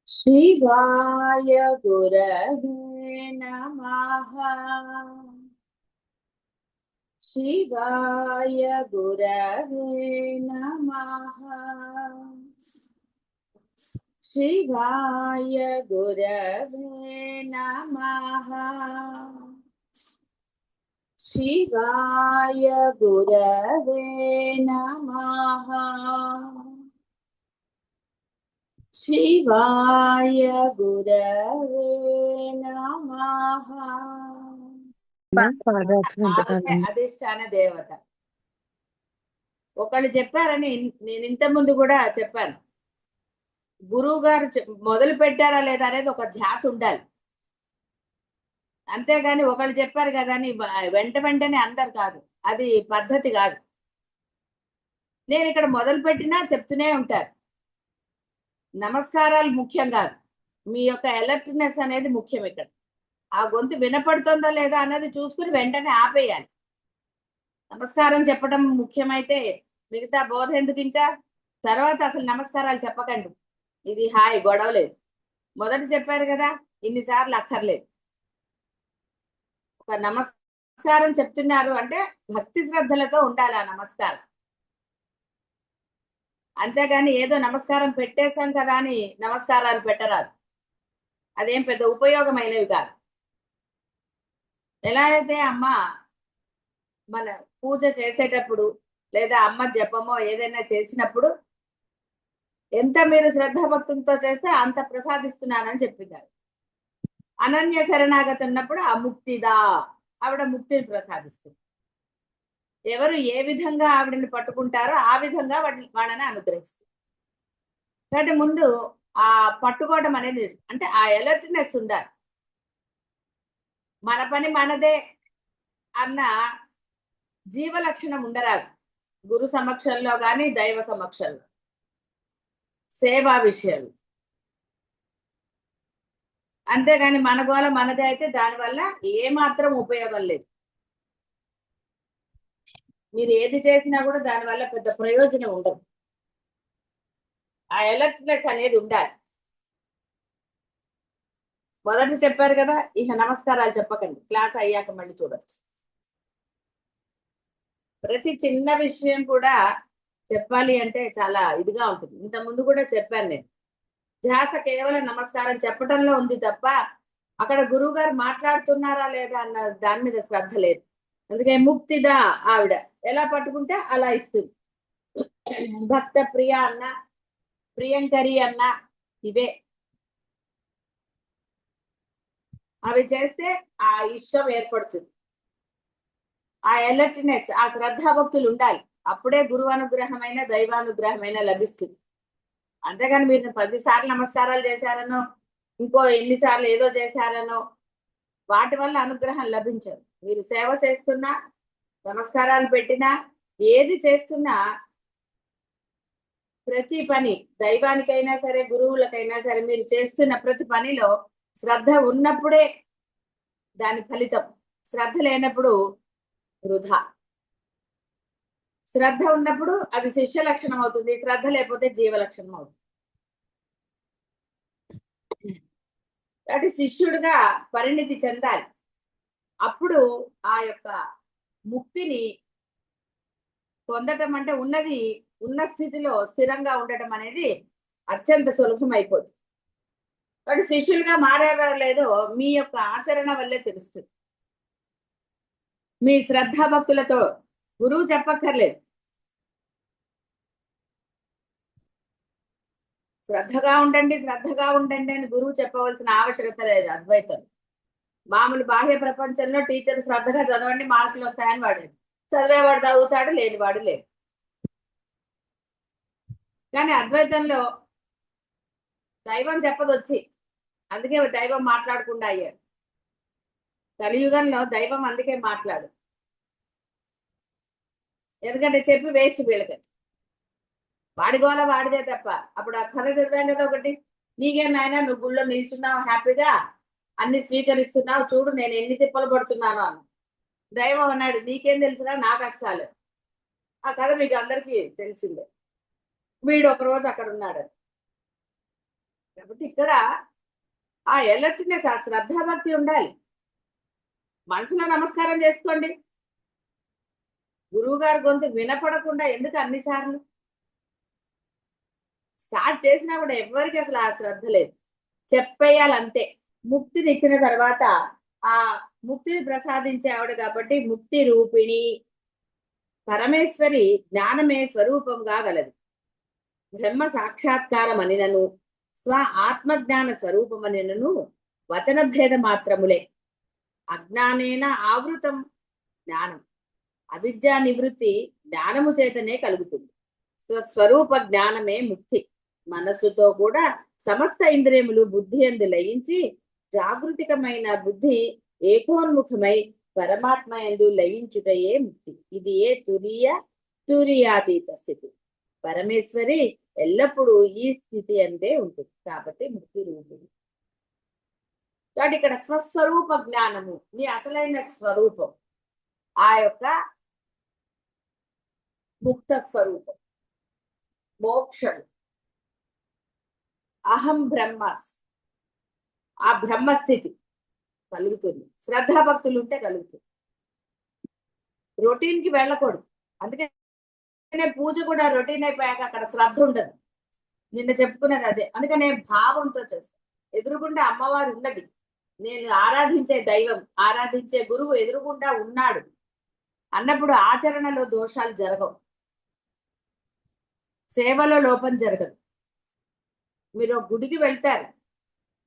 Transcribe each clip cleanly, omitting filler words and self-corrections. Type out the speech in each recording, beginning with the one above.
शिवाय गुरवे नमः। शिवाय गुरवे नमः। शिवाय गुरवे नमः। शिवाय गुरवे नमः। शिवाय गुरवे नमः। ఆవిడే అధిష్టాన దేవత. ఒకళ్ళు చెప్పారని నేను ఇంత ముందు కూడా చెప్పాను. గురువు గారు మొదలు పెట్టారా లేదా అనేది ఒక ధ్యాస ఉండాలి. అంతేగాని ఒకళ్ళు చెప్పారు కదా అని వెంటనే అందరు కాదు, అది పద్ధతి కాదు. నేను ఇక్కడ మొదలు పెట్టినా చెప్తూనే ఉంటారు. నమస్కారాలు ముఖ్యం కాదు, మీ యొక్క అలర్ట్నెస్ అనేది ముఖ్యం. ఇక్కడ ఆ గొంతు వినపడుతుందో లేదా అన్నది చూసుకుని వెంటనే ఆపేయాలి. నమస్కారం చెప్పడం ముఖ్యమైతే మిగతా బోధ ఎందుకు? ఇంకా తర్వాత అసలు నమస్కారాలు చెప్పకండి, ఇది హాయ్, గొడవలేదు. మొదట చెప్పారు కదా, ఇన్నిసార్లు అక్కర్లేదు. ఒక నమస్కారం చెప్తున్నారు అంటే భక్తి శ్రద్ధలతో ఉండాలి ఆ నమస్కారం. అంతేగాని ఏదో నమస్కారం పెట్టేశాం కదా అని నమస్కారాలు పెట్టరాదు, అదేం పెద్ద ఉపయోగమైనవి కాదు. ఎలా అయితే అమ్మ మన పూజ చేసేటప్పుడు లేదా అమ్మ జపమో ఏదైనా చేసినప్పుడు ఎంత మీరు శ్రద్ధాభక్తులతో చేస్తే అంత ప్రసాదిస్తున్నానని చెప్పినారు. అనన్య శరణాగతి ఉన్నప్పుడు ఆ ముక్తిదా, ఆవిడ ముక్తిని ప్రసాదిస్తుంది. ఎవరు ఏ విధంగా ఆవిడని పట్టుకుంటారో ఆ విధంగా వాళ్ళని అనుగ్రహిస్తుంది. కాబట్టి ముందు ఆ పట్టుకోవడం అనేది అంటే ఆ అలర్ట్నెస్ ఉండాలి. మన పని మనదే అన్న జీవ లక్షణం ఉండరాదు గురు సమక్షంలో కానీ దైవ సమక్షంలో. సేవా విషయాలు అంతేగాని మన గోల మనదే అయితే దానివల్ల ఏమాత్రం ఉపయోగం లేదు. మీరు ఏది చేసినా కూడా దానివల్ల పెద్ద ప్రయోజనం ఉండదు. ఆ అలర్ట్నెస్ అనేది ఉండాలి. మొదట చెప్పారు కదా, ఇక నమస్కారాలు చెప్పకండి, క్లాస్ అయ్యాక మళ్ళీ చూడొచ్చు. ప్రతి చిన్న విషయం కూడా చెప్పాలి అంటే చాలా ఇదిగా ఉంటుంది. ఇంత ముందు కూడా చెప్పాను నేను. ధ్యాస కేవలం నమస్కారం చెప్పటంలో ఉంది తప్ప అక్కడ గురువు గారు మాట్లాడుతున్నారా లేదా అన్న దాని మీద శ్రద్ధ లేదు. అందుకే ముక్తిదా ఆవిడ ఎలా పట్టుకుంటే అలా ఇస్తుంది. భక్త ప్రియ అన్న, ప్రియంకరి అన్న, ఇవే అవి చేస్తే ఆ ఇష్టం ఏర్పడుతుంది. ఆ అలర్ట్నెస్, ఆ శ్రద్ధాభక్తులు ఉండాలి. అప్పుడే గురువు అనుగ్రహమైన దైవానుగ్రహమైన లభిస్తుంది. అంతేగాని మీరు 10 సార్లు నమస్కారాలు చేశారనో ఇంకో ఎన్నిసార్లు ఏదో చేశారనో వాటి వల్ల అనుగ్రహం లభించదు. మీరు సేవ చేస్తున్నా, నమస్కారాలు పెట్టినా, ఏది చేస్తున్నా ప్రతి పని దైవానికైనా సరే గురువులకైనా సరే మీరు చేస్తున్న ప్రతి పనిలో శ్రద్ధ ఉన్నప్పుడే దాని ఫలితం. శ్రద్ధ లేనప్పుడు వృధా. శ్రద్ధ ఉన్నప్పుడు అది శిష్య లక్షణం అవుతుంది, శ్రద్ధ లేకపోతే జీవ లక్షణం అవుతుంది. కాబట్టి శిష్యుడిగా పరిణితి చెందాలి. అప్పుడు ఆ యొక్క ముక్తిని పొందటం అంటే ఉన్నది ఉన్న స్థితిలో స్థిరంగా ఉండటం అనేది అత్యంత సులభం అయిపోతుంది. కాబట్టి శిష్యులుగా మారారో లేదో మీ యొక్క ఆచరణ వల్లే తెలుస్తుంది. మీ శ్రద్ధాభక్తులతో గురువు చెప్పక్కర్లేదు. శ్రద్ధగా ఉండండి, శ్రద్ధగా ఉండండి అని గురువు చెప్పవలసిన ఆవశ్యకత లేదు. అద్వైతం మామూలు బాహ్య ప్రపంచంలో టీచర్ శ్రద్ధగా చదవండి మార్కులు వస్తాయని వాడాడు. చదివేవాడు చదువుతాడు, లేనివాడు లేడు. కానీ అద్వైతంలో దైవం చెప్పదు వచ్చి, అందుకే దైవం మాట్లాడకుండా అయ్యాడు. కలియుగంలో దైవం అందుకే మాట్లాడు, ఎందుకంటే చెప్పి వేస్ట్ వీళ్ళకి. వాడి గోల వాడిదే తప్ప. అప్పుడు ఆ కథ చదివాం కదా ఒకటి, నీకేం నాయన నువ్వు గుళ్ళో నిల్చున్నావు హ్యాపీగా, అన్ని స్వీకరిస్తున్నావు, చూడు నేను ఎన్ని తిప్పలు పడుతున్నాను అన్న. దైవం అన్నాడు, నీకేం తెలుసురా నా కష్టాలు. ఆ కథ మీకు అందరికీ తెలిసిందే. వీడు ఒకరోజు అక్కడ ఉన్నాడు. కాబట్టి ఇక్కడ ఆ ఎలర్ట్నెస్, ఆ శ్రద్ధాభక్తి ఉండాలి. మనసులో నమస్కారం చేసుకోండి. గురువు గారి గొంతు వినపడకుండా ఎందుకు అన్నిసార్లు? స్టార్ట్ చేసినా కూడా ఎవరికి అసలు ఆ శ్రద్ధ లేదు, చెప్పేయాలంతే. ముక్తిని ఇచ్చిన తర్వాత ఆ ముక్తిని ప్రసాదించే ఆవిడ కాబట్టి ముక్తి రూపిణి పరమేశ్వరి జ్ఞానమే స్వరూపంగా గలది. బ్రహ్మ సాక్షాత్కారం అనినను స్వ ఆత్మజ్ఞాన స్వరూపమనినను వచన భేద మాత్రములే. అజ్ఞానేన ఆవృతం జ్ఞానం, అవిద్యా నివృత్తి జ్ఞానము చేతనే కలుగుతుంది. స్వస్వరూప జ్ఞానమే ముక్తి. మనస్సుతో కూడా సమస్త ఇంద్రియములు బుద్ధి యందు లయించి జాగృతికమైన బుద్ధి ఏకోన్ముఖమై పరమాత్మ యందు లయించుటయే ముక్తి. ఇది ఏ తురియాతీత స్థితి. పరమేశ్వరి ఎల్లప్పుడూ ఈ స్థితి అందే ఉంటుంది కాబట్టి ముక్తి రూపిణి. కాబట్టి ఇక్కడ స్వస్వరూప జ్ఞానము, నీ అసలైన స్వరూపం, ఆ యొక్క ముక్త స్వరూపం, మోక్షం, అహం బ్రహ్మస్, ఆ బ్రహ్మస్థితి కలుగుతుంది. శ్రద్ధాభక్తులు ఉంటే కలుగుతుంది. రొటీన్ కి వెళ్ళకూడదు. అందుకనే పూజ కూడా రొటీన్ అయిపోయాక అక్కడ శ్రద్ధ ఉండదు. నిన్న చెప్పుకున్నది అదే. అందుకనే భావంతో చేస్తాను. ఎదురుగుండా అమ్మవారు ఉన్నది, నేను ఆరాధించే దైవం, ఆరాధించే గురువు ఎదురుగుండా ఉన్నాడు అన్నప్పుడు ఆచరణలో దోషాలు జరగవు, సేవలో లోపం జరగదు. మీరు గుడికి వెళ్తారు,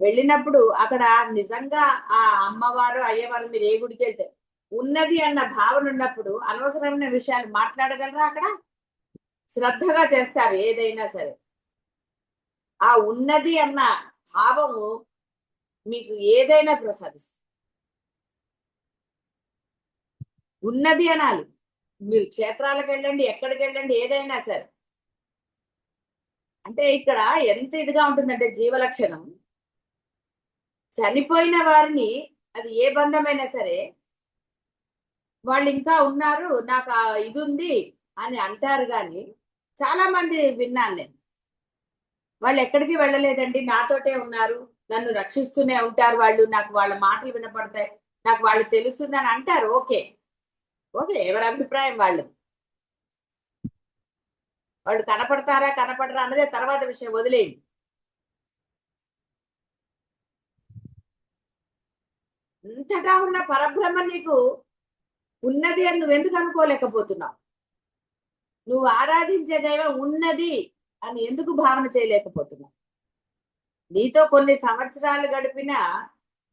వెళ్ళినప్పుడు అక్కడ నిజంగా ఆ అమ్మవారు అయ్యవారు, మీరు ఏ గుడికి వెళ్తే ఉన్నది అన్న భావన ఉన్నప్పుడు అనవసరమైన విషయాలు మాట్లాడగలరా? అక్కడ శ్రద్ధగా చేస్తారు ఏదైనా సరే. ఆ ఉన్నది అన్న భావము మీకు ఏదైనా ప్రసాదిస్తుంది. ఉన్నది అనాలి. మీరు క్షేత్రాలకు వెళ్ళండి, ఎక్కడికి వెళ్ళండి, ఏదైనా సరే. అంటే ఇక్కడ ఎంత ఇదిగా ఉంటుందంటే జీవలక్షణం, చనిపోయిన వారిని, అది ఏ బంధమైనా సరే, వాళ్ళు ఇంకా ఉన్నారు, నాకు ఇది ఉంది అని అంటారు. కానీ చాలా మంది విన్నాను నేను, వాళ్ళు ఎక్కడికి వెళ్ళలేదండి, నాతోటే ఉన్నారు, నన్ను రక్షిస్తూనే ఉంటారు వాళ్ళు, నాకు వాళ్ళ మాటలు వినపడతాయి, నాకు వాళ్ళు తెలుస్తుందని అంటారు. ఓకే ఓకే, ఎవరి అభిప్రాయం వాళ్ళది. వాళ్ళు కనపడతారా కనపడరా అన్నదే తర్వాత విషయం, వదిలేయండి. అంతటా ఉన్న పరబ్రహ్మ నీకు ఉన్నది అని నువ్వెందుకు అనుకోలేకపోతున్నావు? నువ్వు ఆరాధించే దైవం ఉన్నది అని ఎందుకు భావన చేయలేకపోతున్నావు? నీతో కొన్ని సంవత్సరాలు గడిపిన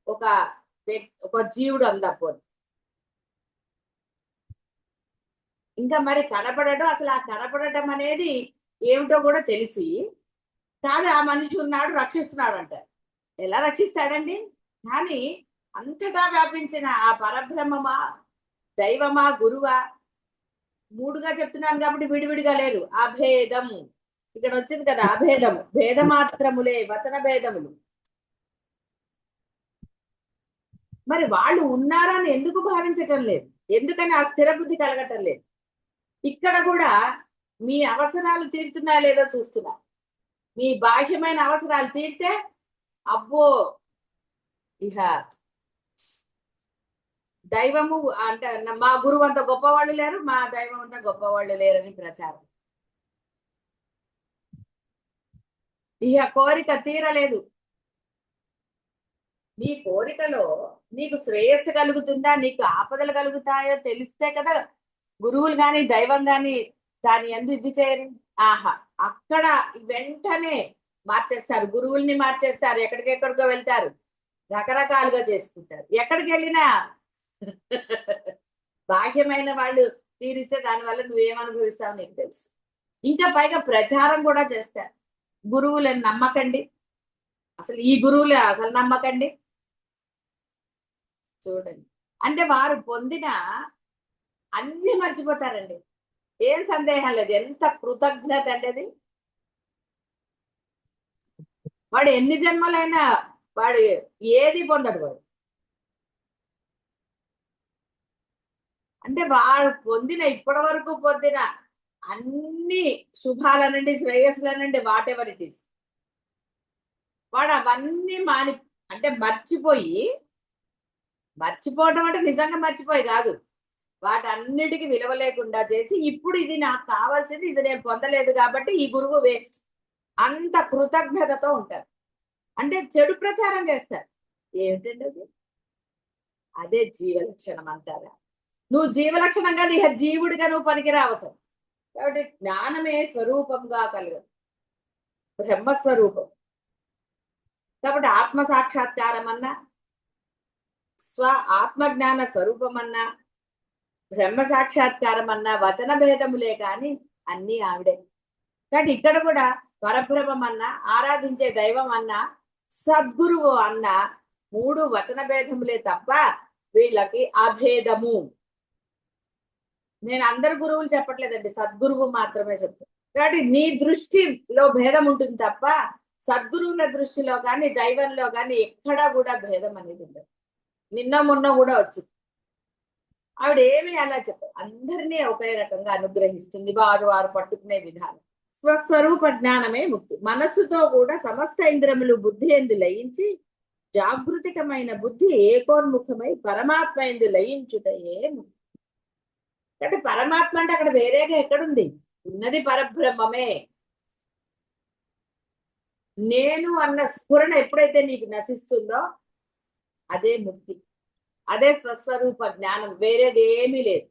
ఒక ఒక జీవుడు అందపోదు, ఇంకా మరి కనపడటం, అసలు ఆ కనపడటం అనేది ఏమిటో కూడా తెలిసి కాదు ఆ మనిషి ఉన్నాడు రక్షిస్తున్నాడు అంటారు. ఎలా రక్షిస్తాడండి? కానీ అంతటా వ్యాపించిన ఆ పరబ్రహ్మమా, దైవమా, గురువా, మూడుగా చెప్తున్నాను కాబట్టి విడివిడిగా లేరు. అభేదం ఇక్కడ వచ్చింది కదా, అభేదము, భేదమాత్రములే, వచన భేదములు. మరి వాళ్ళు ఉన్నారని ఎందుకు భావించటం లేదు? ఎందుకని ఆ స్థిర బుద్ధి కలగటం లేదు? ఇక్కడ కూడా మీ అవసరాలు తీరుతున్నాయో లేదో చూస్తున్నా. మీ బాహ్యమైన అవసరాలు తీర్తే అబ్బో, ఇహ దైవము అంటే మా గురువు అంత గొప్పవాళ్ళు లేరు, మా దైవం అంత గొప్పవాళ్ళు లేరని ప్రచారం. ఇహ కోరిక తీరలేదు. నీ కోరికలో నీకు శ్రేయస్సు కలుగుతుందా, నీకు ఆపదలు కలుగుతాయో తెలిస్తే కదా గురువులు గాని దైవం గాని దాని ఎందు ఇది చేయరు. ఆహా, అక్కడ వెంటనే మార్చేస్తారు, గురువుల్ని మార్చేస్తారు, ఎక్కడికెక్కడికో వెళ్తారు, రకరకాలుగా చేసుకుంటారు. ఎక్కడికి వెళ్ళినా బాహ్యమైన వాళ్ళు తీరిస్తే దానివల్ల నువ్వేమనుభవిస్తావు నీకు తెలుసు. ఇంకా పైగా ప్రచారం కూడా చేస్తారు, గురువులను నమ్మకండి, అసలు ఈ గురువులే అసలు నమ్మకండి. చూడండి, అంటే వారు పొందిన అన్ని మర్చిపోతారండి, ఏం సందేహం లేదు. ఎంత కృతజ్ఞత అంటే అది. వాడు ఎన్ని జన్మలైనా వాడు ఏది పొందడు వాడు. అంటే వాడు పొందిన, ఇప్పటి వరకు పొందిన అన్ని శుభాలనండి, శ్రేయస్సులనండి, వాట్ ఎవర్ ఇట్ ఈస్, వాడు అవన్నీ అంటే మర్చిపోవడం అంటే నిజంగా మర్చిపోయి కాదు, వాటన్నిటికీ విలువ లేకుండా చేసి ఇప్పుడు ఇది నాకు కావాల్సింది, ఇది నేను పొందలేదు కాబట్టి ఈ గురువు వేస్ట్, అంత కృతజ్ఞతతో ఉంటారు. అంటే చెడు ప్రచారం చేస్తారు. ఏమిటండి అది? అదే జీవలక్షణం అంటారా? నువ్వు జీవలక్షణంగా నీ జీవుడిగా నువ్వు పనికిరావు అసలు. కాబట్టి జ్ఞానమే స్వరూపంగా కలగదు, బ్రహ్మస్వరూపం. కాబట్టి ఆత్మ సాక్షాత్కారం అన్నా, ఆత్మజ్ఞాన స్వరూపం అన్నా, బ్రహ్మ సాక్షాత్కారం అన్నా వచన భేదములే కానీ అన్నీ ఆవిడే. కాబట్టి ఇక్కడ కూడా పరబ్రహ్మం అన్నా, ఆరాధించే దైవం అన్నా, సద్గురువు అన్నా 3 వచన భేదములే తప్ప వీళ్ళకి అభేదము. నేను అందరు గురువులు చెప్పట్లేదండి, సద్గురువు మాత్రమే చెప్తాను. కాబట్టి నీ దృష్టిలో భేదం ఉంటుంది తప్ప సద్గురువుల దృష్టిలో కానీ దైవంలో కానీ ఎక్కడా కూడా భేదం అనేది ఉండదు. నిన్న మొన్న కూడా వచ్చింది. ఆవిడ ఏమి అలా చెప్పారు, అందరినీ ఒకే రకంగా అనుగ్రహిస్తుంది, వారు పట్టుకునే విధానం. స్వస్వరూప జ్ఞానమే ముక్తి. మనస్సుతో కూడా సమస్త ఇంద్రములు బుద్ధి ఎందు లయించి జాగృతికమైన బుద్ధి ఏకోన్ముఖమై పరమాత్మ ఎందు లయించుటయే ముక్తి. అంటే పరమాత్మ అంటే అక్కడ వేరేగా ఎక్కడుంది? ఉన్నది పరబ్రహ్మమే. నేను అన్న స్ఫురణ ఎప్పుడైతే నీకు నశిస్తుందో అదే ముక్తి, అదే స్వస్వరూప జ్ఞానం, వేరేది ఏమీ లేదు.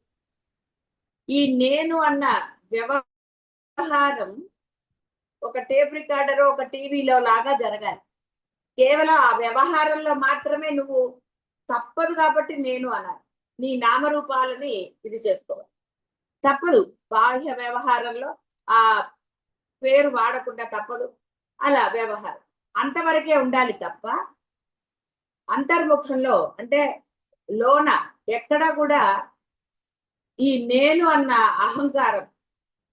ఈ నేను అన్న వ్యవహారం ఒక టేప్ రికార్డర్, ఒక టీవీలో లాగా జరగాలి. కేవలం ఆ వ్యవహారంలో మాత్రమే నువ్వు తప్పదు కాబట్టి నేను అనాలి. నీ నామరూపాలని ఇది చేసుకోవాలి, తప్పదు. బాహ్య వ్యవహారంలో ఆ పేరు వాడకుండా తప్పదు, అలా వ్యవహారం అంతవరకే ఉండాలి తప్ప అంతర్ముఖంలో అంటే లోన ఎక్కడా కూడా ఈ నేను అన్న అహంకారం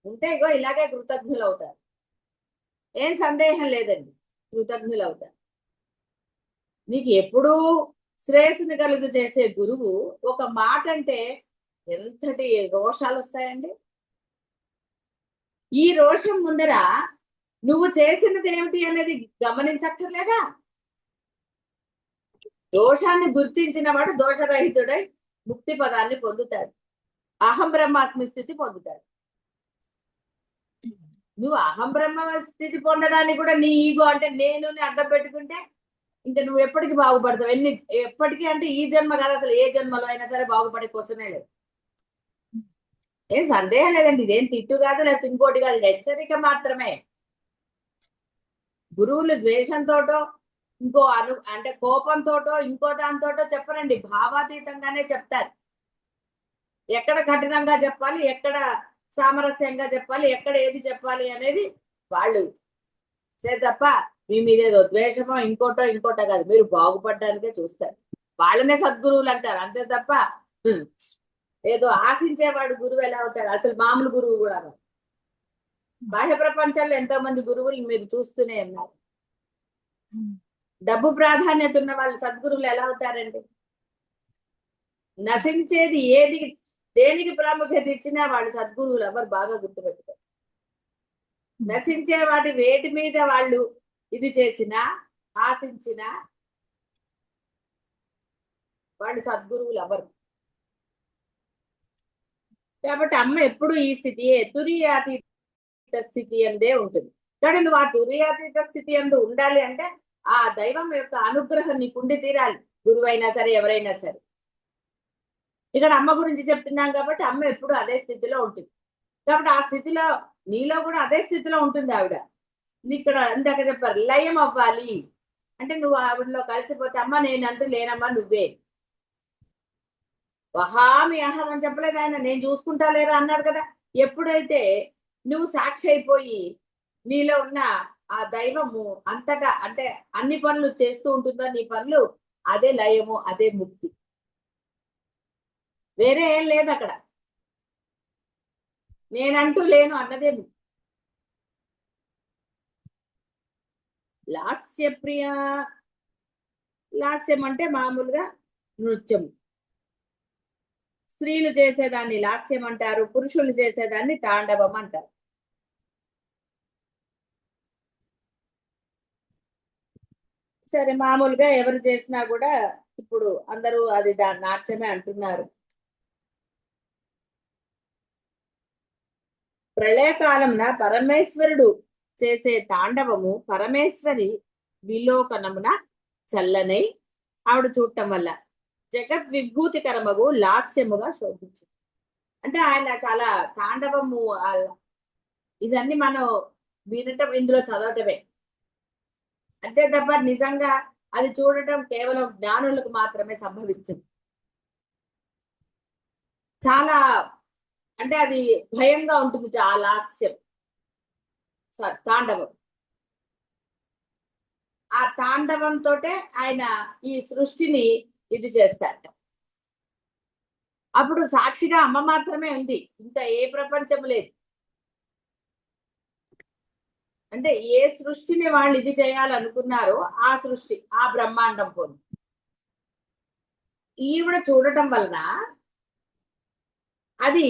ఉంటే ఇగో ఇలాగే కృతజ్ఞులు అవుతారు. ఏం సందేహం లేదండి, కృతజ్ఞులు అవుతారు. నీకు ఎప్పుడూ శ్రేయస్సుని కలుగు చేసే గురువు ఒక మాట అంటే ఎంతటి రోషాలు వస్తాయండి. ఈ రోషం ముందర నువ్వు చేసినది ఏమిటి అనేది గమనించక్కర్లేదా? దోషాన్ని గుర్తించిన వాడు దోషరహితుడై ముక్తి పదాన్ని పొందుతాడు, అహం బ్రహ్మాస్మి స్థితి పొందుతాడు. నువ్వు అహం బ్రహ్మ స్థితి పొందడానికి కూడా నీ ఈగో అంటే నేను అడ్డం పెట్టుకుంటే ఇంకా నువ్వు ఎప్పటికీ బాగుపడతావు. ఎప్పటికీ అంటే ఈ జన్మ కాదు, అసలు ఏ జన్మలో అయినా సరే బాగుపడే కోసమే లేదు. ఏం సందేహం లేదండి, ఇదేం తిట్టు కాదు, లేకపోతే ఇంకోటి కాదు, హెచ్చరిక మాత్రమే. గురువులు ద్వేషంతోటో ఇంకో అంటే కోపంతోటో ఇంకో దాంతోటో చెప్పరండి, భావాతీతంగానే చెప్తారు. ఎక్కడ కఠినంగా చెప్పాలి, ఎక్కడ సామరస్యంగా చెప్పాలి, ఎక్కడ ఏది చెప్పాలి అనేది వాళ్ళు తప్ప మీ మీదేదో ద్వేషమో ఇంకోటో కాదు, మీరు బాగుపడడానికే చూస్తారు. వాళ్ళనే సద్గురువులు అంటారు అంతే తప్ప ఏదో ఆశించేవాడు గురువు ఎలా అవుతాడు? అసలు మామూలు గురువు కూడా కాదు. బాహ్య ప్రపంచంలో ఎంతో మంది గురువులు మీరు చూస్తూనే ఉన్నారు. డబ్బు ప్రాధాన్యత ఉన్న వాళ్ళు సద్గురువులు ఎలా అవుతారండి? నశించేది ఏది దేనికి ప్రాముఖ్యత ఇచ్చినా వాళ్ళు సద్గురువులు ఎవరు బాగా గుర్తుపెట్టుకోరు. నశించే వాటి వేటి మీద వాళ్ళు ఇది చేసినా ఆశించినా వాళ్ళు సద్గురువులు ఎవరు. కాబట్టి అమ్మ ఎప్పుడు ఈ స్థితి తురియాతీత స్థితి అందే ఉంటుంది. కానీ నువ్వు ఆ తురియాతీత స్థితి అందు ఉండాలి అంటే ఆ దైవం యొక్క అనుగ్రహం నీకు ఉండి తీరాలి, గురువైనా సరే ఎవరైనా సరే. ఇక్కడ అమ్మ గురించి చెప్తున్నాం కాబట్టి అమ్మ ఎప్పుడు అదే స్థితిలో ఉంటుంది. కాబట్టి ఆ స్థితిలో నీలో కూడా అదే స్థితిలో ఉంటుంది ఆవిడ. ఇక్కడ ఇందాక చెప్పారు లయం అవ్వాలి అంటే నువ్వు ఆవిడలో కలిసిపోతే అమ్మ నేనంటూ లేనమ్మా నువ్వే. వహామి అహం అని చెప్పలేదు ఆయన, నేను చూసుకుంటా లేరా అన్నాడు కదా. ఎప్పుడైతే నువ్వు సాక్షి అయిపోయి నీలో ఉన్న ఆ దైవము అంతటా అంటే అన్ని పనులు చేస్తూ ఉంటుందో నీ పనులు, అదే లయము, అదే ముక్తి, వేరే ఏం లేదు అక్కడ. నేనంటూ లేను అన్నదే ముక్తి. లాస్యప్రియ, లాస్యం అంటే మామూలుగా నృత్యం. స్త్రీలు చేసేదాన్ని లాస్యం అంటారు, పురుషులు చేసేదాన్ని తాండవం అంటారు. సరే మామూలుగా ఎవరు చేసినా కూడా ఇప్పుడు అందరూ అది నాట్యమే అంటున్నారు. ప్రళయకాలంన పరమేశ్వరుడు చేసే తాండవము పరమేశ్వరి విలోకనమున చల్లనై ఆవిడ చూడటం వల్ల జగత్ విభూతికరమగు లాస్యముగా శోభించింది. అంటే ఆయన చాలా తాండవము ఇదన్నీ మనం వినటం, ఇందులో చదవటమే అంతే తప్ప నిజంగా అది చూడటం కేవలం జ్ఞానులకు మాత్రమే సంభవిస్తుంది. చాలా అంటే అది భయంగా ఉంటుంది ఆ లాస్యం తాండవం. ఆ తాండవంతో ఆయన ఈ సృష్టిని ఇది చేస్తారట. అప్పుడు సాక్షిగా అమ్మ మాత్రమే ఉంది, ఇంకా ఏ ప్రపంచం లేదు. అంటే ఏ సృష్టిని వాళ్ళు ఇది చేయాలనుకున్నారో ఆ సృష్టి, ఆ బ్రహ్మాండం పోను ఈవిడ చూడటం వలన అది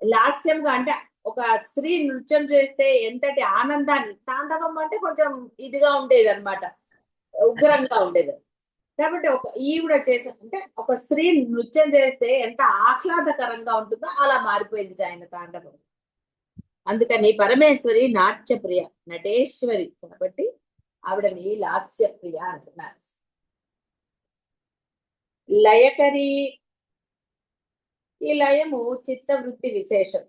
లాస్యంగా, అంటే ఒక స్త్రీ నృత్యం చేస్తే ఎంతటి ఆనందాన్ని, తాండవం అంటే కొంచెం ఇదిగా ఉండేది అనమాట, ఉగ్రంగా ఉండేది. కాబట్టి ఒక ఈవిడ చేసే అంటే ఒక స్త్రీ నృత్యం చేస్తే ఎంత ఆహ్లాదకరంగా ఉంటుందో అలా మారిపోయింది ఆయన తాండవం. అందుకని పరమేశ్వరి నాట్య ప్రియ, నటేశ్వరి కాబట్టి ఆవిడని లాస్య ప్రియ అంటున్నారు. లయకరి, ఈ లయము చిత్తవృత్తి విశేషం.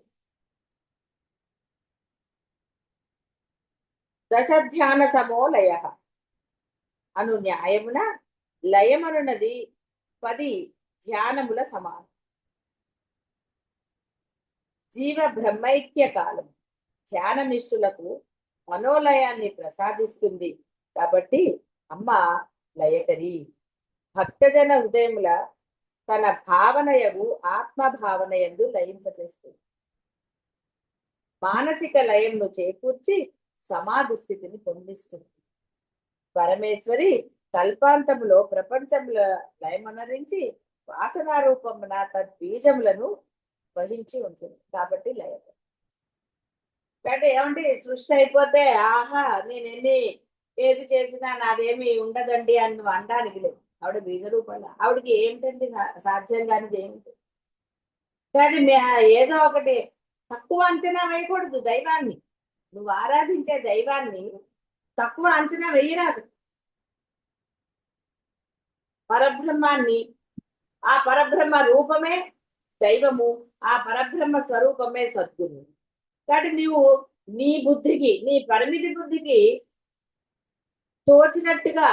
దశధ్యాన సమో లయ అను న్యాయమున లయమనున్నది 10 ధ్యానముల సమానం. జీవ బ్రహ్మైక్య కాలం ధ్యాన నిష్ఠులకు మనోలయాన్ని ప్రసాదిస్తుంది కాబట్టి అమ్మ లయకరి. భక్తజన హృదయముల తన భావనయగు ఆత్మ భావనయందు లయింపచేస్తుంది. మానసిక లయంను చేకూర్చి సమాధి స్థితిని పొందిస్తుంది. పరమేశ్వరి కల్పాంతములో ప్రపంచముల లయమనరించి వాసనారూపమున తద్బీజములను వహించి ఉంటుంది కాబట్టి లయం. అంటే ఏమంటే సృష్టి అయిపోతే ఆహా నేను ఎన్ని ఏది చేసినా నాదేమి ఉండదండి అని నువ్వు అనడానికి లేదు. ఆవిడ బీజ రూపంలో ఆవిడకి ఏమిటండి సాధ్యం కానిది ఏమిటి. కానీ ఏదో ఒకటి తక్కువ అంచనా వేయకూడదు దైవాన్ని. నువ్వు ఆరాధించే దైవాన్ని తక్కువ అంచనా వేయరాదు. పరబ్రహ్మాన్ని, ఆ పరబ్రహ్మ రూపమే దైవము, ఆ పరబ్రహ్మ స్వరూపమే సద్గురు. కాబట్టి నువ్వు నీ బుద్ధికి, నీ పరిమితి బుద్ధికి తోచినట్టుగా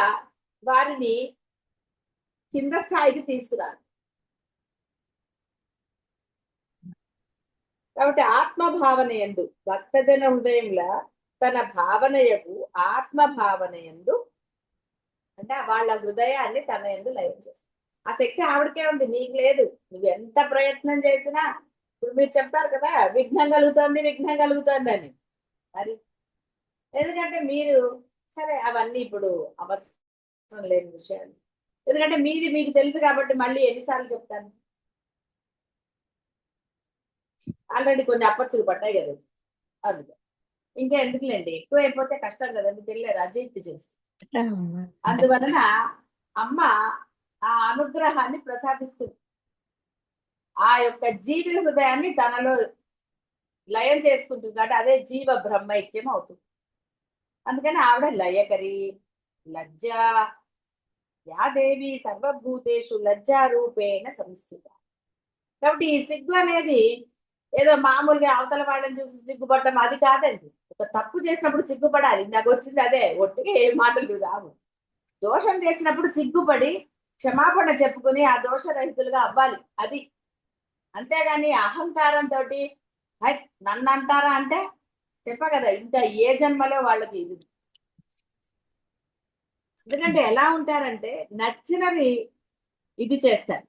వారిని కింద స్థాయికి తీసుకురాలి. కాబట్టి ఆత్మ భావన ఎందు భక్తజన హృదయంలో తన భావనయకు ఆత్మ భావన ఎందు, అంటే వాళ్ళ హృదయాన్ని తన ఎందు లయం చేస్తుంది. ఆ శక్తి ఆవిడకే ఉంది, నీకు లేదు. నువ్వు ఎంత ప్రయత్నం చేసినా, ఇప్పుడు మీరు చెప్తారు కదా విఘ్నం కలుగుతోంది విఘ్నం కలుగుతోంది అని, మరి ఎందుకంటే మీరు సరే అవన్నీ ఇప్పుడు అవసరం లేని విషయాలు, ఎందుకంటే మీది మీకు తెలుసు కాబట్టి మళ్ళీ ఎన్నిసార్లు చెప్తాను. ఆల్రెడీ కొన్ని అప్పచ్చులు పడ్డాయి కదా, అందుకే ఇంకా ఎందుకులేండి, ఎక్కువ అయిపోతే కష్టం కదండి, తెలియదు అజీర్తి చేసి. అందువలన అమ్మ ఆ అనుగ్రహాన్ని ప్రసాదిస్తుంది, ఆ యొక్క జీవి హృదయాన్ని తనలో లయం చేసుకుంటుంది కాబట్టి అదే జీవ బ్రహ్మైక్యం అవుతుంది. అందుకని ఆవిడ లయకరి. లజ్జ యాదేవి సర్వభూతేషు లజ్జారూపేణ సంస్థిత. కాబట్టి ఈ సిగ్గు అనేది ఏదో మామూలుగా అవతల వాళ్ళని చూసి సిగ్గుపడటం అది కాదండి. ఒక తప్పు చేసినప్పుడు సిగ్గుపడాలి, నాకు వచ్చింది అదే, ఒట్టిగా ఏ మాటలు రావు. దోషం చేసినప్పుడు సిగ్గుపడి క్షమాపణ చెప్పుకుని ఆ దోషరహితులుగా అవ్వాలి, అది. అంతేగాని అహంకారంతో నన్ను అంటారా అంటే చెప్ప కదా, ఇంకా ఏ జన్మలో వాళ్ళకి ఇది. ఎందుకంటే ఎలా ఉంటారంటే నచ్చినవి ఇది చేస్తారు.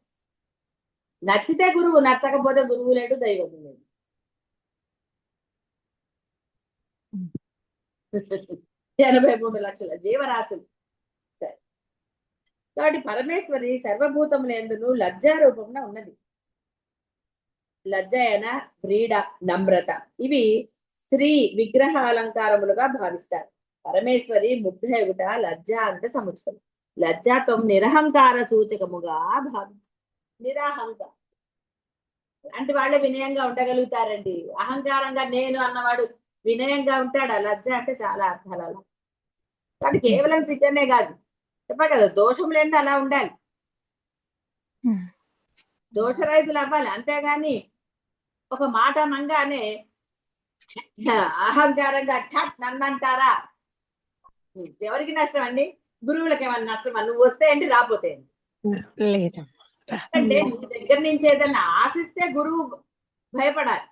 నచ్చితే గురువు, నచ్చకపోతే గురువు లేడు, దైవం లేదు. 83 లక్షల జీవరాశులు. సరే, కాబట్టి పరమేశ్వరి సర్వభూతములందును లజ్జా రూపంలో ఉన్నది. లజ్జ అయిన క్రీడ, నమ్రత ఇవి స్త్రీ విగ్రహ అలంకారములుగా భావిస్తారు. పరమేశ్వరి ముగ్ధ ఎగుట లజ్జ అంటే సముచితం. లజ్జాత్వం నిరహంకార సూచకముగా భావించు. నిరహంకారం అంటే వాళ్ళే వినయంగా ఉండగలుగుతారండి. అహంకారంగా నేను అన్నవాడు వినయంగా ఉంటాడా? లజ్జ అంటే చాలా అర్థాలు అలా. కానీ కేవలం సిగ్గనే కాదు, చెప్పా కదా, దోషం లేనిది అలా ఉండాలి, దోషరహితులు అవ్వాలి. అంతేగాని ఒక మాట అనగానే అహంకారంగా ఠట్ నన్ను అంటారా? ఎవరికి నష్టం అండి? గురువులకి ఏమన్నా నష్టమా? నువ్వు వస్తే ఏంటి, రాపోతే ఏంటి? అంటే నీ దగ్గర నుంచి ఏదైనా ఆశిస్తే గురువు భయపడాలి.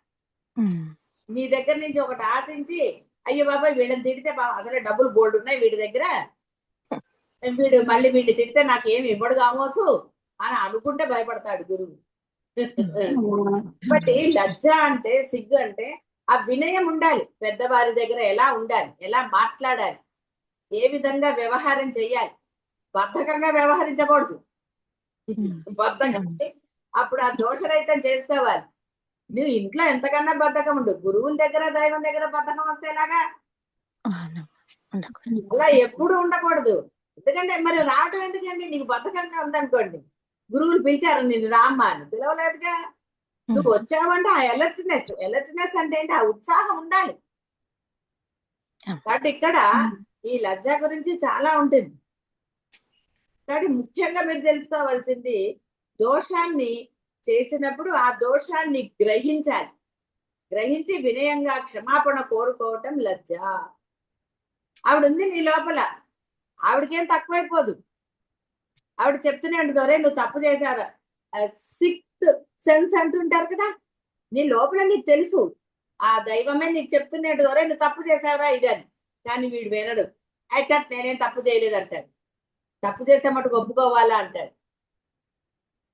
నీ దగ్గర నుంచి ఒకటి ఆశించి అయ్యో బాబాయ్ వీళ్ళని తిడితే అసలే డబ్బులు బోల్డ్ ఉన్నాయి వీడి దగ్గర, వీడు మళ్ళీ వీడిని తిడితే నాకేమి ఇవ్వడు కామోసు అని అనుకుంటే భయపడతాడు గురువు. బట్ లజ్జ అంటే, సిగ్గు అంటే ఆ వినయం ఉండాలి. పెద్దవారి దగ్గర ఎలా ఉండాలి, ఎలా మాట్లాడాలి, ఏ విధంగా వ్యవహారం చెయ్యాలి. బద్ధకంగా వ్యవహరించకూడదు. బద్ధకం అప్పుడు ఆ దోషరహితం చేసుకోవాలి. నువ్వు ఇంట్లో ఎంతకన్నా బద్ధకం ఉండు, గురువుల దగ్గర దైవం దగ్గర బద్ధకం వస్తే ఎలాగా? అలా ఎప్పుడు ఉండకూడదు. ఎందుకంటే మరి రావటం ఎందుకండి? నీకు బద్ధకంగా ఉందనుకోండి, గురువులు పిలిచారు నిన్ను రామ్మా అని, పిలవలేదుగా. నువ్వు వచ్చావంటే ఆ అలర్ట్నెస్ అంటే ఏంటి? ఆ ఉత్సాహం ఉండాలి. కాబట్టి ఇక్కడ ఈ లజ్జ గురించి చాలా ఉంటుంది. కాబట్టి ముఖ్యంగా మీరు తెలుసుకోవాల్సింది, దోషాన్ని చేసినప్పుడు ఆ దోషాన్ని గ్రహించాలి. గ్రహించి వినయంగా క్షమాపణ కోరుకోవటం లజ్జ. ఆవిడ ఉంది నీ లోపల, ఆవిడకేం తక్కువైపోదు. ఆవిడ చెప్తూనే ఉంటుంది, ఒరే నువ్వు తప్పు చేశారా. సిక్స్త్ సెన్స్ అంటుంటారు కదా, నీ లోపల నీకు తెలుసు, ఆ దైవమే నీకు చెప్తున్నాడు, ఒరే నువ్వు తప్పు చేశారా ఇదని. కానీ వీడు వినడు, అయితే నేనేం తప్పు చేయలేదు అంటాడు. తప్పు చేస్తే మటుకు ఒప్పుకోవాలా అంటాడు.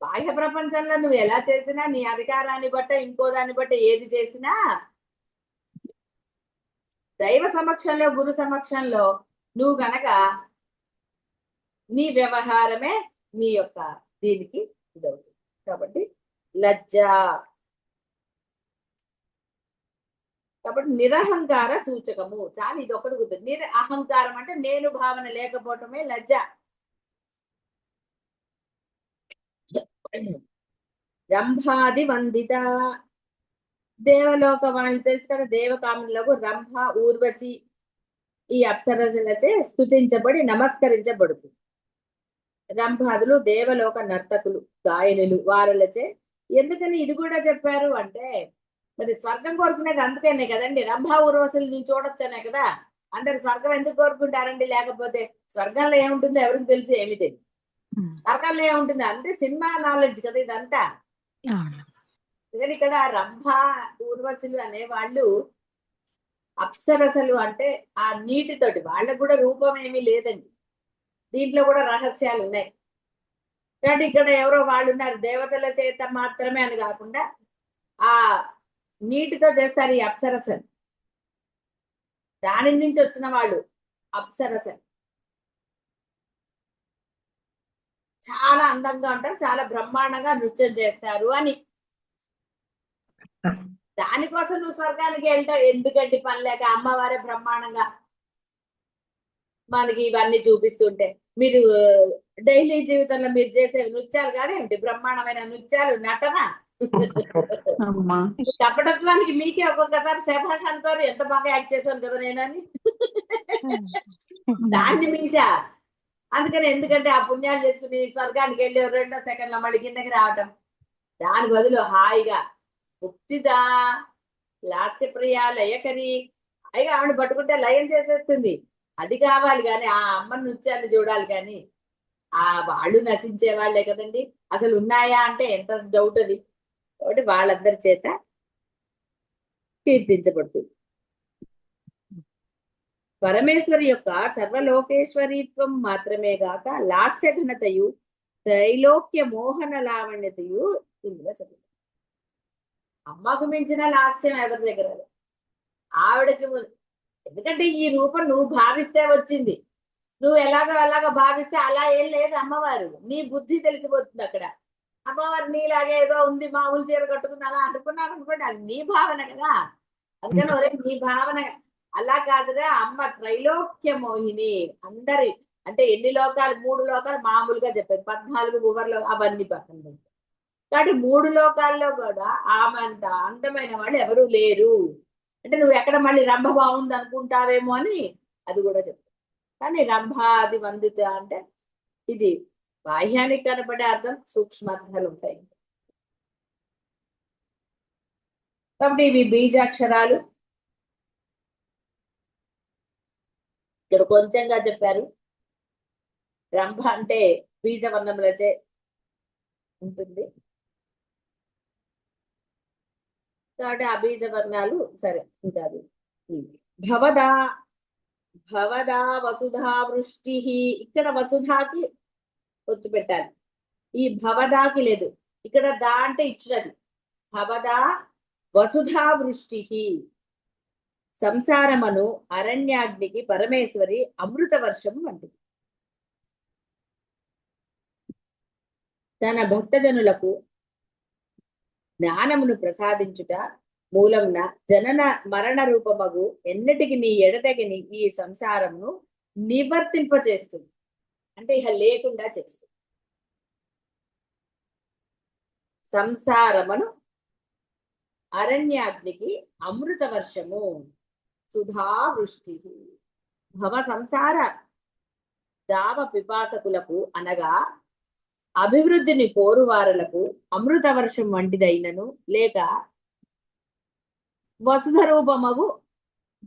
బాహ్య ప్రపంచంలో నువ్వు ఎలా చేసినా, నీ అధికారాన్ని బట్ట ఇంకో దాన్ని బట్టి ఏది చేసినా, దైవ సమక్షంలో గురు సమక్షంలో నువ్వు గనక నీ వ్యవహారమే నీ యొక్క దీనికి ఇదవుతుంది. కాబట్టి లజ్జ. కాబట్టి నిరహంకార సూచకము. చాలా ఇది ఒకటి గుర్తు. అహంకారం అంటే నేను భావన లేకపోవటమే లజ్జ. రంభాది వందిత. దేవలోక వాళ్ళు తెలుసు కదా, దేవకాములకు రంభ, ఊర్వశి ఈ అప్సరసలచే స్తుతించబడి నమస్కరించబడుతుంది. రంభాదులు దేవలోక నర్తకులు, గాయనులు, వారలచే. ఎందుకని ఇది కూడా చెప్పారు అంటే, మరి స్వర్గం కోరుకునేది అందుకనే కదండి. రంభ ఊర్వశులు నేను చూడొచ్చనే కదా. అందరు స్వర్గం ఎందుకు కోరుకుంటారండి? లేకపోతే స్వర్గంలో ఏముంటుందో ఎవరికి తెలిసి ఏమి తెలియదు. నరకంలో ఏముంటుంది అంటే సినిమా నాలెడ్జ్ కదా ఇదంతా. ఇక్కడ రంభ ఊర్వశులు అనే వాళ్ళు అప్సరసలు అంటే ఆ నీటితోటి, వాళ్ళకు కూడా రూపం ఏమీ లేదండి, దీంట్లో కూడా రహస్యాలు ఉన్నాయి. కాబట్టి ఇక్కడ ఎవరో వాళ్ళు ఉన్నారు, దేవతల చేత మాత్రమే అని కాకుండా ఆ నీటితో చేస్తారు ఈ అప్సరసలు. దాని నుంచి వచ్చిన వాళ్ళు అప్సరసలు. చాలా అందంగా ఉంటారు, చాలా బ్రహ్మాండంగా నృత్యం చేస్తారు అని. దానికోసం నువ్వు స్వర్గానికి వెళ్తావు ఎందుకంటే? పని లేక అమ్మవారే బ్రహ్మాండంగా మనకి ఇవన్నీ చూపిస్తుంటే, మీరు డైలీ జీవితంలో మీరు చేసే నృత్యాలు కాదేమిటి? బ్రహ్మాండమైన నృత్యాలు, నటన. కపటత్వానికి మీకే ఒక్కొక్కసారి శభాష్ అనుకోరు, ఎంత బాగా యాక్ట్ చేశాను కదా నేనని. దాన్ని మించా. అందుకని ఎందుకంటే ఆ పుణ్యాలు చేసుకుని స్వర్గానికి వెళ్ళి 2వ సెకండ్లో మళ్ళీ కిందకి రావటం, దాని బదులు హాయిగా ముక్తిదా లాస్యప్రియ లయకరి, హాయిగా ఆవిడ పట్టుకుంటే లయం చేసేస్తుంది. అది కావాలి కానీ ఆ అమ్మ నృత్యాన్ని చూడాలి కానీ ఆ వాళ్ళు నశించే వాళ్ళే కదండి. అసలు ఉన్నాయా అంటే ఎంత డౌట్ అది. కాబట్టి వాళ్ళందరి చేత కీర్తించబడుతుంది. పరమేశ్వరి యొక్క సర్వలోకేశ్వరీత్వం మాత్రమే గాక లాస్య ఘనతయు త్రైలోక్య మోహన లావణ్యతయు ఇందులో చదువు. అమ్మకు మించిన లాస్యం ఎవరి దగ్గర? ఆవిడకి. ఎందుకంటే ఈ రూపం నువ్వు భావిస్తే వచ్చింది, నువ్వు ఎలాగో భావిస్తే అలా ఏం లేదు అమ్మవారు. నీ బుద్ధి తెలిసిపోతుంది అక్కడ. అమ్మవారు నీలాగే ఏదో ఉంది, మామూలు చీర కట్టుకుంది అలా అనుకున్నాను అనుకోండి, అది నీ భావన కదా. అందుకని ఒరే నీ భావన అలా కాదురా అమ్మ త్రైలోక్య మోహిని. అందరి అంటే ఎన్ని లోకాలు, 3 లోకాలు మామూలుగా చెప్పారు, 14 గువర్లు అవన్నీ పక్కన పెడతారు. కాబట్టి 3 లోకాల్లో కూడా ఆమె అంత అందమైన వాళ్ళు ఎవరు లేరు. అంటే నువ్వు ఎక్కడ మళ్ళీ రంభ బాగుంది అనుకుంటావేమో అని అది కూడా చెప్తాను. కానీ రంభ అది వందిత అంటే ఇది బాహ్యానికి కనపడే అర్థం, సూక్ష్మార్థాలు ఉంటాయి. కాబట్టి ఇవి బీజాక్షరాలు. ఇక్కడ కొంచెంగా చెప్పారు. రంభ అంటే బీజవర్ణములచే ఉంటుంది కాబట్టి ఆ బీజవర్ణాలు సరే. ఇంకా అది భవదా భవదా వసుధా వృష్టి. ఇక్కడ వసుధాకి ఒత్తు పెట్టాలి, ఈ భవదాకి లేదు. ఇక్కడ దా అంటే ఇచ్చినది. భవదా వసుధా వృష్టి. సంసారమను అరణ్యాగ్నికి పరమేశ్వరి అమృత వర్షము వంటిది. తన భక్తజనులకు జ్ఞానమును ప్రసాదించుట మూలంన జనన మరణ రూపమగు ఎన్నటికి నీ ఎడతెగని ఈ సంసారమును నివర్తింపచేస్తుంది. అంటే ఇక లేకుండా చేస్తుంది. సంసారమును అరణ్యాగ్నికి అమృత వర్షము సుధా వృష్టి. భవ సంసార దావ పిపాసకులకు అనగా అభివృద్ధిని కోరువారులకు అమృత వర్షం వంటిదైనను, లేక వసుధ రూపమగు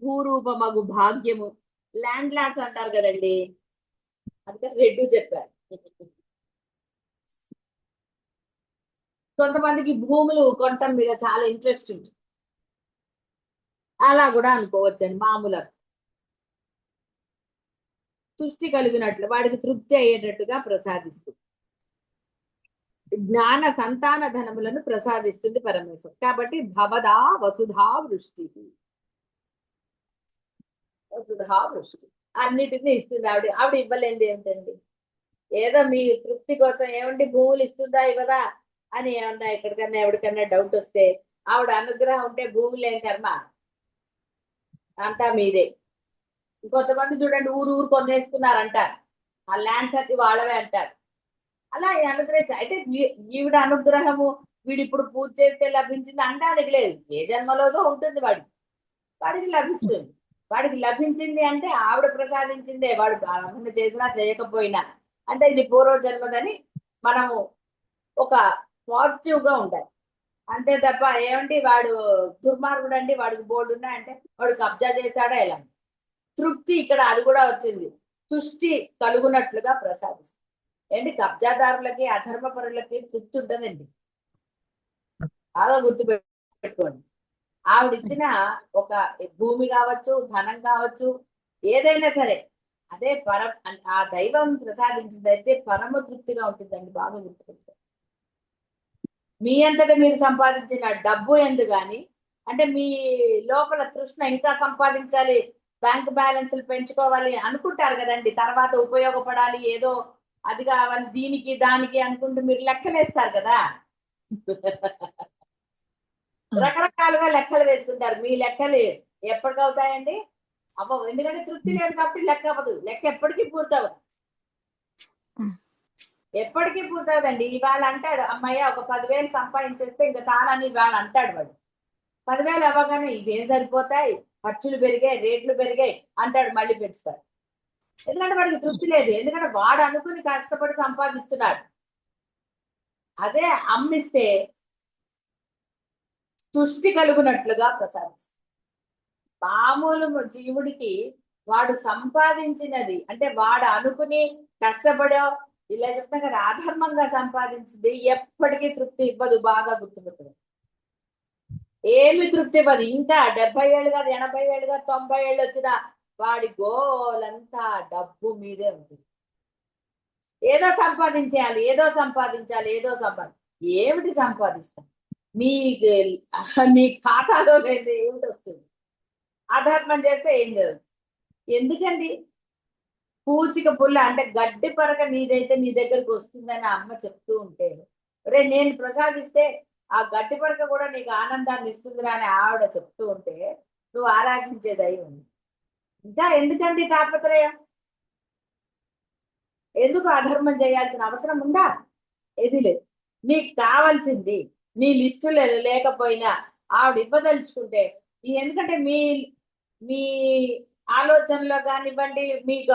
భూరూపమగు భాగ్యము. ల్యాండ్ లార్డ్స్ అంటారు కదండి, అంటే రెడ్డు చెప్పారు. కొంతమందికి భూములు కొనటం మీద చాలా ఇంట్రెస్ట్ ఉంటుంది, అలా కూడా అనుకోవచ్చండి. మామూలు తృష్టి కలిగినట్లు వాడికి తృప్తి అయ్యేటట్టుగా ప్రసాదిస్తుంది. జ్ఞాన సంతాన ధనములను ప్రసాదిస్తుంది పరమేశ్వరు. కాబట్టి భవదా వసుధా వృష్టి. వసుధా వృష్టి అన్నిటిని ఇస్తుంది ఆవిడ. ఆవిడ ఇవ్వలేంది ఏమిటండి? ఏదో మీ తృప్తి కోసం ఏమండి భూములు ఇస్తుందా ఇవ్వదా అని ఏమన్నా ఎక్కడికన్నా ఎవరికన్నా డౌట్ వస్తే, ఆవిడ అనుగ్రహం ఉంటే భూములు ఏం కర్మ, అంతా మీదే. ఇంకొంతమంది చూడండి ఊరు ఊరు కొనేసుకున్నారు అంటారు, ఆ ల్యాండ్స్ అన్ని వాళ్ళవే అంటారు. అలా అనుగ్రహిస్తా అయితే ఈవిడ అనుగ్రహము వీడు ఇప్పుడు పూజ చేస్తే లభించింది అనడానికి లేదు. ఏ జన్మలోదో ఉంటుంది వాడికి లభిస్తుంది. వాడికి లభించింది అంటే ఆవిడ ప్రసాదించిందే, వాడు ప్రారంభన చేసినా చేయకపోయినా. అంటే ఇది పూర్వ జన్మదని మనము ఒక పాజిటివ్ గా ఉండాలి. అంతే తప్ప ఏమండి వాడు దుర్మార్గుడు అండి, వాడికి బోర్డు ఉన్నాయంటే వాడు కబ్జా చేశాడా ఎలా. తృప్తి ఇక్కడ అది కూడా వచ్చింది, తుష్టి కలుగునట్లుగా ప్రసాదిస్తుంది. ఏంటి కబ్జాదారులకి అధర్మపరులకి తృప్తి ఉంటుందండి, బాగా గుర్తుపెట్టుకోండి. ఆవిడిచ్చిన ఒక భూమి కావచ్చు, ధనం కావచ్చు, ఏదైనా సరే అదే ఆ దైవం ప్రసాదించింది అయితే పరమ తృప్తిగా ఉంటుందండి. బాగా గుర్తుపెట్టుకోండి. మీ అంతటా మీరు సంపాదించిన డబ్బు ఎందు కానీ, అంటే మీ లోపల తృష్ణ ఇంకా సంపాదించాలి, బ్యాంక్ బ్యాలెన్స్లు పెంచుకోవాలి అనుకుంటారు కదండి, తర్వాత ఉపయోగపడాలి, ఏదో అది కావాలి దీనికి దానికి అనుకుంటూ మీరు లెక్కలేస్తారు కదా. రకరకాలుగా లెక్కలు వేసుకుంటారు. మీ లెక్కలు ఎప్పటికవుతాయండి? అవ్వవు. ఎందుకంటే తృప్తి లేదు కాబట్టి లెక్క అవ్వదు. లెక్క ఎప్పటికీ పూర్తవదు, ఎప్పటికీ పూర్తవదండి. ఇవాళ అంటాడు అమ్మాయి ఒక 10,000 సంపాదించేస్తే ఇంకా చాలా అని ఇవాళ అంటాడు వాడు. 10,000 అవ్వగానే ఇవేం సరిపోతాయి, ఖర్చులు పెరిగాయి, రేట్లు పెరిగాయి అంటాడు, మళ్ళీ పెంచుతాడు. ఎందుకంటే వాడికి తృప్తి లేదు, ఎందుకంటే వాడు అనుకుని కష్టపడి సంపాదిస్తున్నాడు. అదే అమ్మిస్తే తుష్టి కలుగునట్లుగా ప్రసాదిస్తుంది. మామూలు జీవుడికి వాడు సంపాదించినది అంటే వాడు అనుకుని కష్టపడో ఇలా చెప్పినా కదా, అధర్మంగా సంపాదించింది ఎప్పటికీ తృప్తి ఇవ్వదు. బాగా గుర్తుపెట్టదు, ఏమి తృప్తి ఇవ్వదు. ఇంకా 70 ఏళ్ళు కాదు, 80 ఏళ్ళు కాదు, 90 ఏళ్ళు వచ్చిన వాడి గోలంతా డబ్బు మీదే ఉంటుంది. ఏదో సంపాదించేయాలి, ఏదో సంపాదించాలి, ఏదో ఏమిటి సంపాదిస్తాం? నీ ఖాతాలో లేదు, ఏమిటి వస్తుంది? అధర్మం చేస్తే ఏం జరుగుతుంది? ఎందుకండి? పూచిక పుల్ల అంటే గడ్డి పరక నీదైతే నీ దగ్గరకు వస్తుందని అమ్మ చెప్తూ ఉంటే, రే నేను ప్రసాదిస్తే ఆ గడ్డి పరక కూడా నీకు ఆనందాన్ని ఇస్తుందిరా అని ఆవిడ చెప్తూ ఉంటే నువ్వు ఆరాధించే దైవం. ఇంకా ఎందుకండి తాపత్రయం? ఎందుకు అధర్మం చేయాల్సిన అవసరం ఉందా? ఏది లేదు. నీకు కావాల్సింది నీ లిస్టులో లేకపోయినా ఆవిడ ఇవ్వదలుచుకుంటే, ఎందుకంటే మీ మీ ఆలోచనలో కానివ్వండి, మీకు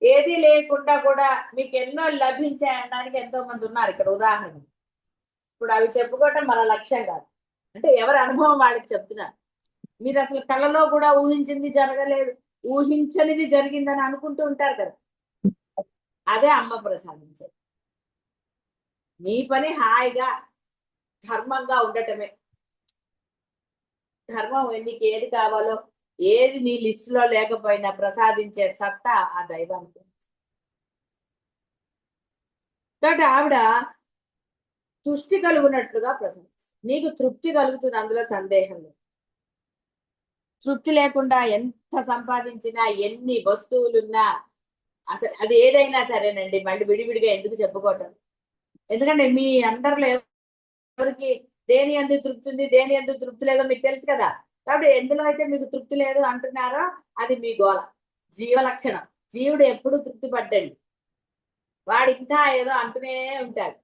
ఏది లేకుండా కూడా మీకు ఎన్నో లభించాయనడానికి ఎంతో మంది ఉన్నారు ఇక్కడ. ఉదాహరణ ఇప్పుడు అవి చెప్పుకోవటం మన లక్ష్యం కాదు, అంటే ఎవరి అనుభవం వాళ్ళకి చెప్తున్నారు. మీరు అసలు కళలో కూడా ఊహించింది జరగలేదు, ఊహించనిది జరిగిందని అనుకుంటూ ఉంటారు కదా, అదే అమ్మ ప్రసాదించేది. మీ పని హాయిగా ధర్మంగా ఉండటమే. ధర్మం నీకు ఏది కావాలో, ఏది నీ లిస్టులో లేకపోయినా ప్రసాదించే సత్తా ఆ దైవానికి. కాబట్టి ఆవిడ తృష్టి కలుగునట్లుగా ప్రసాదిస్తుంది. నీకు తృప్తి కలుగుతుంది, అందులో సందేహం లేదు. తృప్తి లేకుండా ఎంత సంపాదించినా, ఎన్ని వస్తువులున్నా, అసలు అది ఏదైనా సరేనండి, మళ్ళీ విడివిడిగా ఎందుకు చెప్పుకోవటం? ఎందుకంటే మీ అందరిలో ఎవరికి దేని ఎందుకు తృప్తి ఉంది, దేని ఎందుకు తృప్తి లేదో మీకు తెలుసు కదా. కాబట్టి ఎందులో అయితే మీకు తృప్తి లేదు అంటున్నారో అది మీ గోళ. జీవ లక్షణం. జీవుడు ఎప్పుడు తృప్తి పడ్డండి, వాడు ఇంకా ఏదో అంటూనే ఉంటాడు.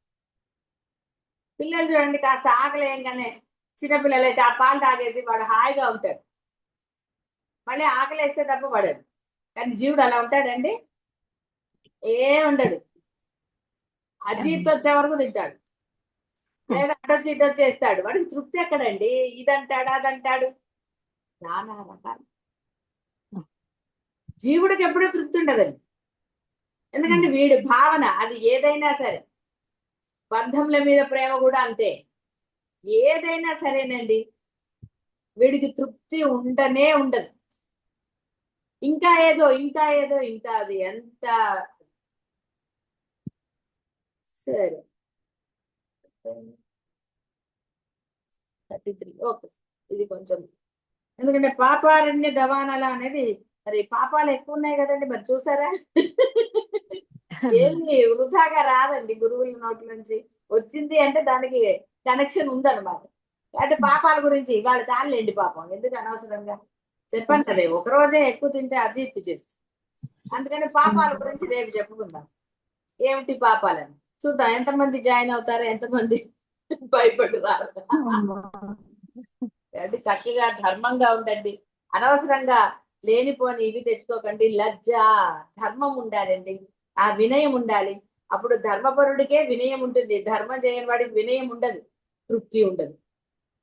పిల్లలు చూడండి, కాస్త ఆకలేయంగానే, చిన్నపిల్లలు అయితే ఆ పాలు తాగేసి వాడు హాయిగా ఉంటాడు, మళ్ళీ ఆకలి వేస్తే తప్ప పడడు. కానీ జీవుడు అలా ఉంటాడండి? ఏం ఉండడు. అజీర్తి వచ్చే వరకు తింటాడు, లేదా అటొచ్చి ఇటొచ్చి చేస్తాడు. వాడికి తృప్తి ఎక్కడండి? ఇదంటాడు, అదంటాడు, నానా రకాలు. జీవుడికి ఎప్పుడూ తృప్తి ఉండదండి. ఎందుకంటే వీడి భావన అది ఏదైనా సరే. బంధముల మీద ప్రేమ కూడా అంతే. ఏదైనా సరేనండి, వీడికి తృప్తి ఉండనే ఉండదు. ఇంకా ఏదో, ఇంకా ఏదో, ఇంకా అది ఎంత సరే. 33 ఓకే. ఇది కొంచెం, ఎందుకంటే పాపారణ్య దవానల అనేది, మరి పాపాలు ఎక్కువ ఉన్నాయి కదండి, మరి చూసారా? ఏమి వృధాగా రాదండి గురువుల నోట్ల నుంచి. వచ్చింది అంటే దానికి కనెక్షన్ ఉందన్నమాట. అంటే పాపాల గురించి ఇవాళ చాలండి, పాపం ఎందుకు అనవసరంగా. చెప్పాను కదా, ఒక రోజే ఎక్కువ తింటే అజీర్తి చేస్తుంది. అందుకని పాపాల గురించి రేపు చెప్పుకుందాం. ఏమిటి పాపాలని చూద్దాం. ఎంతమంది జాయిన్ అవుతారో, ఎంతమంది భయపడి రారు. అంటే చక్కగా ధర్మంగా ఉండండి, అనవసరంగా లేనిపోని ఇవి తెచ్చుకోకండి. లజ్జ, ధర్మం ఉండాలండి, ఆ వినయం ఉండాలి. అప్పుడు ధర్మపరుడికే వినయం ఉంటుంది, ధర్మం చేయని వాడికి వినయం ఉండదు, తృప్తి ఉండదు.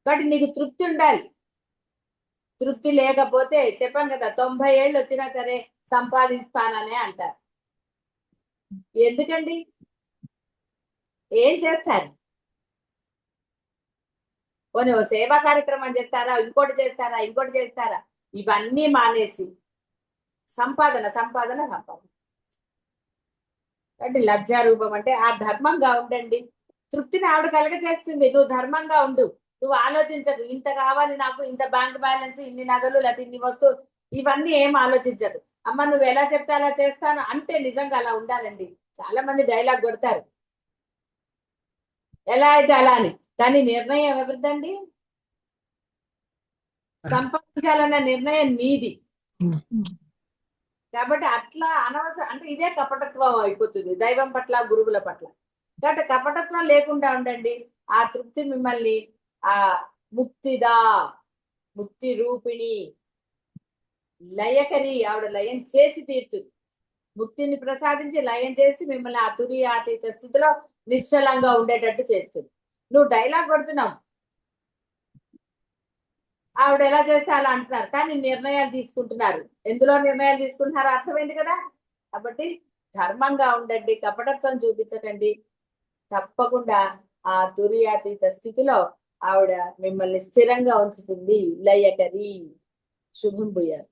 కాబట్టి నీకు తృప్తి ఉండాలి. తృప్తి లేకపోతే చెప్పాను కదా, 90 ఏళ్ళు వచ్చినా సరే సంపాదిస్తాననే అంటారు. ఎందుకండి? ఏం చేస్తారు? పోనీ ఓ సేవా కార్యక్రమం చేస్తారా, ఇంకోటి చేస్తారా, ఇంకోటి చేస్తారా? ఇవన్నీ మానేసి సంపాదన, సంపాదన, సంపాదన. అంటే లజ్జారూపం అంటే ఆ ధర్మంగా ఉండండి. తృప్తిని ఆవిడ కలగజేస్తుంది. నువ్వు ధర్మంగా ఉండు, నువ్వు ఆలోచించకు ఇంత కావాలి నాకు, ఇంత బ్యాంక్ బ్యాలెన్స్, ఇన్ని నగలు, లేకపోతే ఇన్ని వస్తువులు, ఇవన్నీ ఏం ఆలోచించదు. అమ్మ నువ్వు ఎలా చెప్తే అలా చేస్తాను అంటే నిజంగా అలా ఉండాలండి. చాలా మంది డైలాగ్ కొడతారు, ఎలా అయితే అలా అని. కానీ నిర్ణయం ఎవరిదండి? సంపాదించాలన్న నిర్ణయం నీది. కాబట్టి అట్లా అనవసరం అంటే ఇదే కపటత్వం అయిపోతుంది దైవం పట్ల, గురువుల పట్ల. కాబట్టి కపటత్వం లేకుండా ఉండండి. ఆ తృప్తి మిమ్మల్ని ఆ ముక్తిదా, ముక్తి రూపిణి, లయకరి, ఆవిడ లయం చేసి తీర్చుతుంది. ముక్తిని ప్రసాదించి లయం చేసి మిమ్మల్ని ఆ తురియాతీత స్థితిలో నిశ్చలంగా ఉండేటట్టు చేస్తుంది. నువ్వు డైలాగ్ కొడుతున్నావు, ఆవిడ ఎలా చేస్తే అలా అంటున్నారు, కానీ నిర్ణయాలు తీసుకుంటున్నారు. ఎందులో నిర్ణయాలు తీసుకుంటున్నారో అర్థమైంది కదా. కాబట్టి ధర్మంగా ఉండండి, కపటత్వం చూపించకండి. తప్పకుండా ఆ తురియాతీత స్థితిలో ఆవిడ మిమ్మల్ని స్థిరంగా ఉంచుతుంది. లయకరి. శుభం భూయాత్.